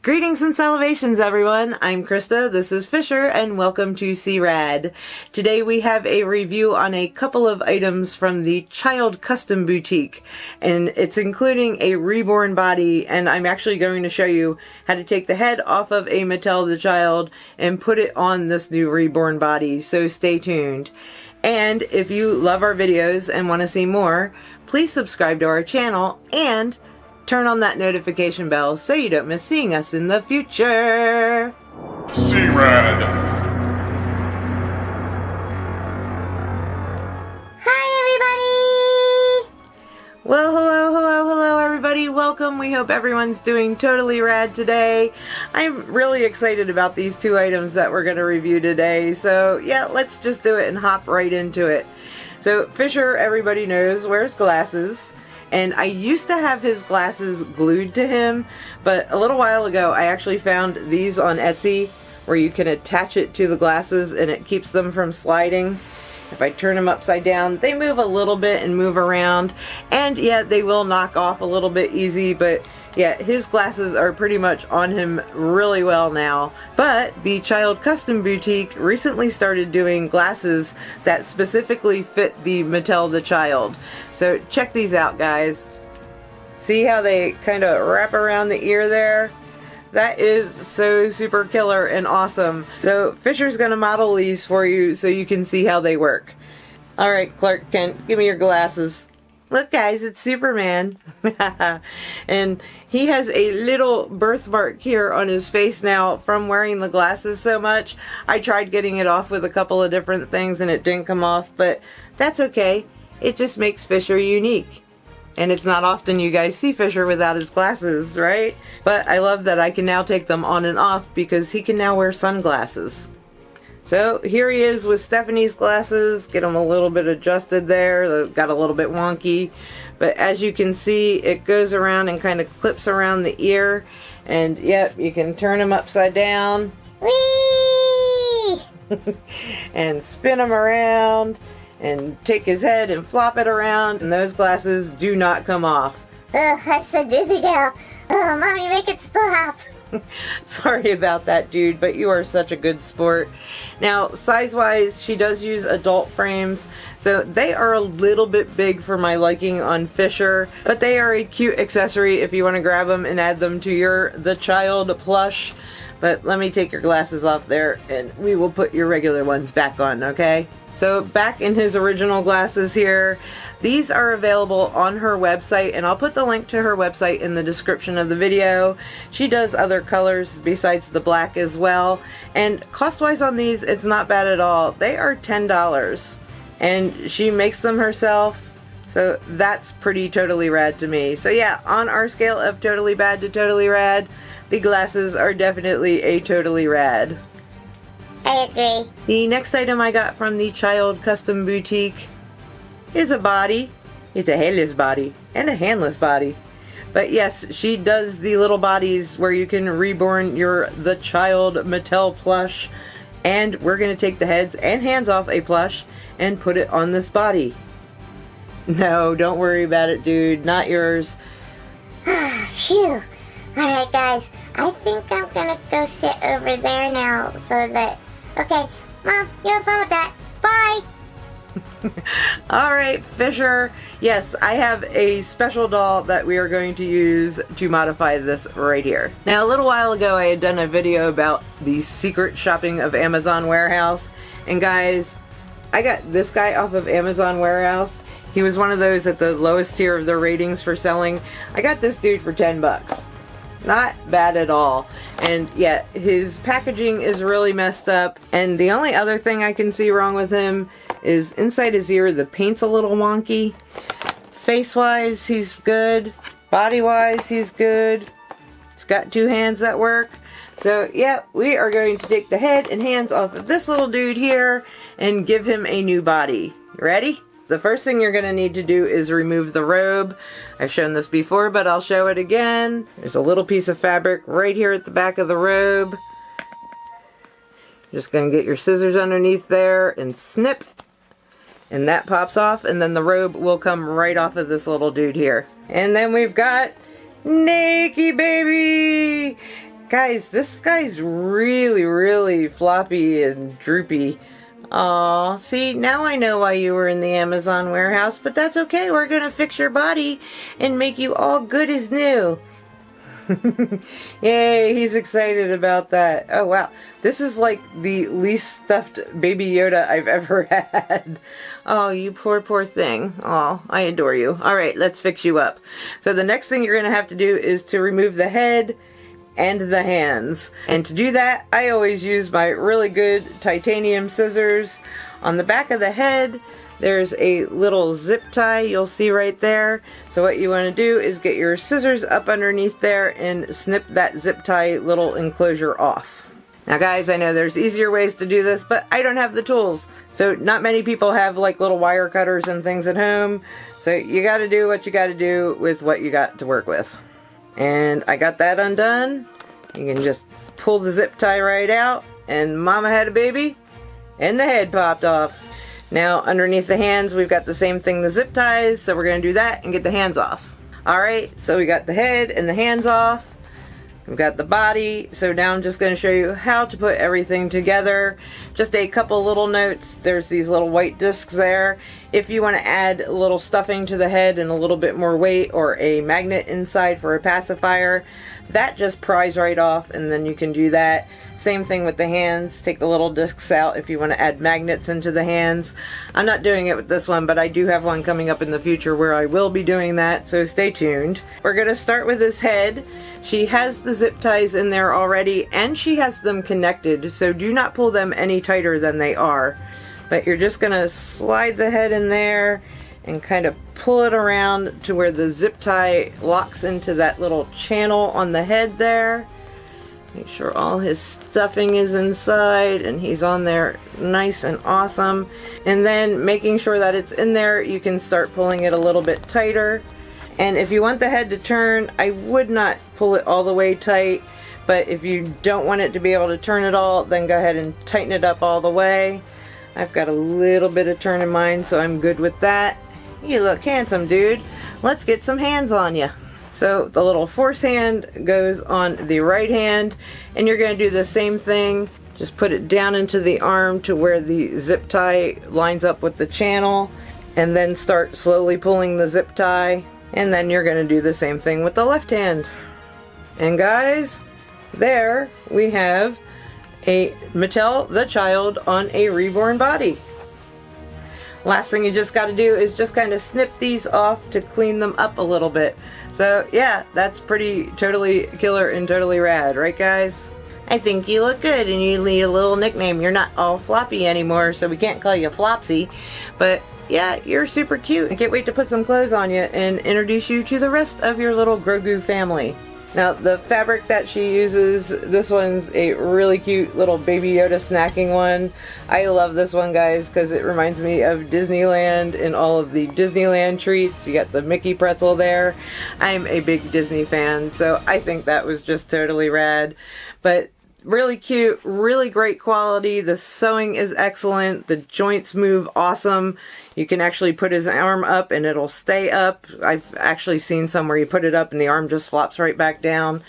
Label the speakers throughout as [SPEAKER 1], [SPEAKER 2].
[SPEAKER 1] Greetings and salutations, everyone. I'm Krista, this is Fisher, and welcome to C-Rad. Today we have a review on a couple of items from the Child Custom Boutique, and it's including a Reborn body, and I'm actually going to show you how to take the head off of a Mattel The Child and put it on this new Reborn body, so stay tuned. And if you love our videos and want to see more, please subscribe to our channel and turn on that notification bell so you don't miss seeing us in the future.
[SPEAKER 2] C-Rad.
[SPEAKER 3] Hi, everybody!
[SPEAKER 1] Well, hello, everybody. Welcome. We hope everyone's doing totally rad today. I'm really excited about these two items that we're going to review today. So, yeah, let's just do it and hop right into it. So, Fisher, everybody knows, wears glasses. And I used to have his glasses glued to him, but a little while ago I actually found these on Etsy where you can attach it to the glasses and it keeps them from sliding. If I turn them upside down, they move a little bit and move around, and yeah, they will knock off a little bit easy, but yeah, his glasses are pretty much on him really well now. But the Child Custom Boutique recently started doing glasses that specifically fit the Mattel The Child. So check these out, guys. See how they kind of wrap around the ear there? That is so super killer and awesome. So Fisher's gonna model these for you so you can see how they work. Alright, Clark Kent, give me your glasses. Look, guys, it's Superman. And he has a little birthmark here on his face now from wearing the glasses so much. I tried getting it off with a couple of different things and it didn't come off, but that's okay. It just makes Fisher unique. And it's not often you guys see Fisher without his glasses, right? But I love that I can now take them on and off because he can now wear sunglasses. So here he is with Stephanie's glasses. Get them a little bit adjusted there. Got a little bit wonky. But as you can see, it goes around and kind of clips around the ear. And yep, you can turn them upside down.
[SPEAKER 3] Whee!
[SPEAKER 1] And spin them around. And take his head and flop it around. And those glasses do not come off.
[SPEAKER 3] I'm so dizzy now. Oh, Mommy, make it stop.
[SPEAKER 1] Sorry about that, dude, but you are such a good sport. Now, size-wise, she does use adult frames, so they are a little bit big for my liking on Fisher, but they are a cute accessory if you want to grab them and add them to your The Child plush. But let me take your glasses off there, and we will put your regular ones back on, okay? So back in his original glasses here, these are available on her website, and I'll put the link to her website in the description of the video. She does other colors besides the black as well, and cost-wise on these, it's not bad at all. They are $10, and she makes them herself, so that's pretty totally rad to me. So yeah, on our scale of totally bad to totally rad, the glasses are definitely a totally rad.
[SPEAKER 3] I agree.
[SPEAKER 1] The next item I got from the Child Custom Boutique is a body. It's a headless body and a handless body. But yes, she does the little bodies where you can reborn your The Child Mattel plush. And we're going to take the heads and hands off a plush and put it on this body. No, don't worry about it, dude. Not yours.
[SPEAKER 3] Phew. Alright, guys. I think I'm gonna go sit over there now so that... Okay, Mom, you have fun with that. Bye!
[SPEAKER 1] Alright, Fisher. Yes, I have a special doll that we are going to use to modify this right here. Now, a little while ago, I had done a video about the secret shopping of Amazon Warehouse. And guys, I got this guy off of Amazon Warehouse. He was one of those at the lowest tier of their ratings for selling. I got this dude for 10 bucks. Not bad at all. And yeah, his packaging is really messed up. And the only other thing I can see wrong with him is inside his ear, the paint's a little wonky. Face-wise, he's good. Body-wise, he's good. He's got two hands that work. So yeah, we are going to take the head and hands off of this little dude here and give him a new body. You ready? The first thing you're going to need to do is remove the robe. I've shown this before, but I'll show it again. There's a little piece of fabric right here at the back of the robe. Just going to get your scissors underneath there and snip. And that pops off, and then the robe will come right off of this little dude here. And then we've got Nakey Baby! Guys, this guy's really, really floppy and droopy. Aw, see, now I know why you were in the Amazon warehouse, but that's okay. We're gonna fix your body and make you all good as new. Yay, he's excited about that. Oh wow, this is like the least stuffed baby Yoda I've ever had. Oh, you poor, poor thing. Oh, I adore you. Alright, let's fix you up. So the next thing you're gonna have to do is to remove the head and the hands. And to do that, I always use my really good titanium scissors. On the back of the head, there's a little zip tie you'll see right there. So what you want to do is get your scissors up underneath there and snip that zip tie little enclosure off. Now guys, I know there's easier ways to do this, but I don't have the tools. So not many people have like little wire cutters and things at home. So you got to do what you got to do with what you got to work with. And I got that undone. You can just pull the zip tie right out, and mama had a baby and the head popped off. Now underneath the hands we've got the same thing, the zip ties, so we're going to do that and get the hands off. Alright, so we got the head and the hands off. We've got the body, so now I'm just going to show you how to put everything together. Just a couple little notes. There's these little white discs there. If you want to add a little stuffing to the head and a little bit more weight, or a magnet inside for a pacifier, that just pries right off, and then you can do that. Same thing with the hands. Take the little discs out if you want to add magnets into the hands. I'm not doing it with this one, but I do have one coming up in the future where I will be doing that, so stay tuned. We're going to start with his head. She has the zip ties in there already, and she has them connected, so do not pull them any tighter than they are. But you're just going to slide the head in there and kind of pull it around to where the zip tie locks into that little channel on the head there. Make sure all his stuffing is inside and he's on there nice and awesome. And then making sure that it's in there, you can start pulling it a little bit tighter. And if you want the head to turn, I would not pull it all the way tight, but if you don't want it to be able to turn at all, then go ahead and tighten it up all the way. I've got a little bit of turn in mine, so I'm good with that. You look handsome, dude. Let's get some hands on you. So the little force hand goes on the right hand, and you're going to do the same thing. Just put it down into the arm to where the zip tie lines up with the channel, and then start slowly pulling the zip tie. And then you're going to do the same thing with the left hand. And guys, there we have a Mattel The Child on a Reborn body. Last thing you just got to do is just kind of snip these off to clean them up a little bit. So yeah, that's pretty totally killer and totally rad, right guys? I think you look good, and you need a little nickname. You're not all floppy anymore, so we can't call you Flopsy. But yeah, you're super cute. I can't wait to put some clothes on you and introduce you to the rest of your little Grogu family. Now the fabric that she uses, this one's a really cute little Baby Yoda snacking one. I love this one, guys, because it reminds me of Disneyland and all of the Disneyland treats. You got the Mickey pretzel there. I'm a big Disney fan, so I think that was just totally rad. But really cute, really great quality. The sewing is excellent. The joints move awesome. You can actually put his arm up and it'll stay up. I've actually seen some where you put it up and the arm just flops right back down.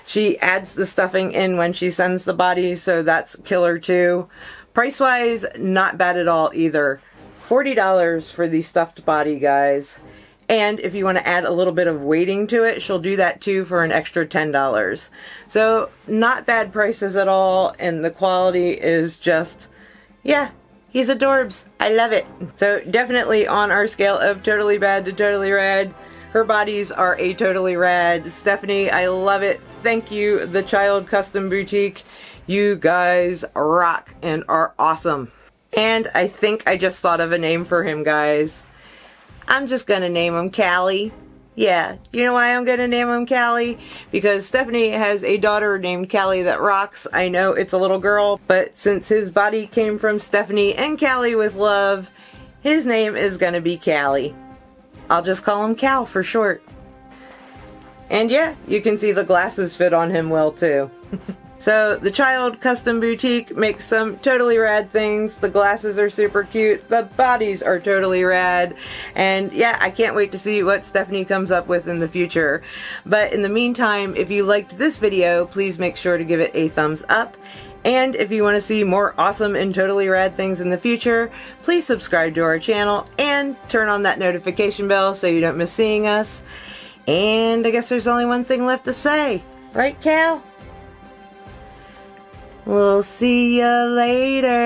[SPEAKER 1] She adds the stuffing in when she sends the body, so that's killer too. Price wise, not bad at all either. $40 for the stuffed body, guys. And if you want to add a little bit of weighting to it, she'll do that too for an extra $10. So not bad prices at all, and the quality is just, yeah, he's adorbs. I love it. So definitely on our scale of totally bad to totally rad, her bodies are a totally rad. Stephanie, I love it. Thank you, The Child Custom Boutique. You guys rock and are awesome. And I think I just thought of a name for him, guys. I'm just gonna name him Callie. Yeah, you know why I'm gonna name him Callie? Because Stephanie has a daughter named Callie that rocks. I know it's a little girl, but since his body came from Stephanie and Callie with love, his name is gonna be Callie. I'll just call him Cal for short. And yeah, you can see the glasses fit on him well too. So the Child Custom Boutique makes some totally rad things. The glasses are super cute. The bodies are totally rad. And yeah, I can't wait to see what Stephanie comes up with in the future. But in the meantime, if you liked this video, please make sure to give it a thumbs up. And if you want to see more awesome and totally rad things in the future, please subscribe to our channel and turn on that notification bell so you don't miss seeing us. And I guess there's only one thing left to say. Right, Cal? We'll see you later.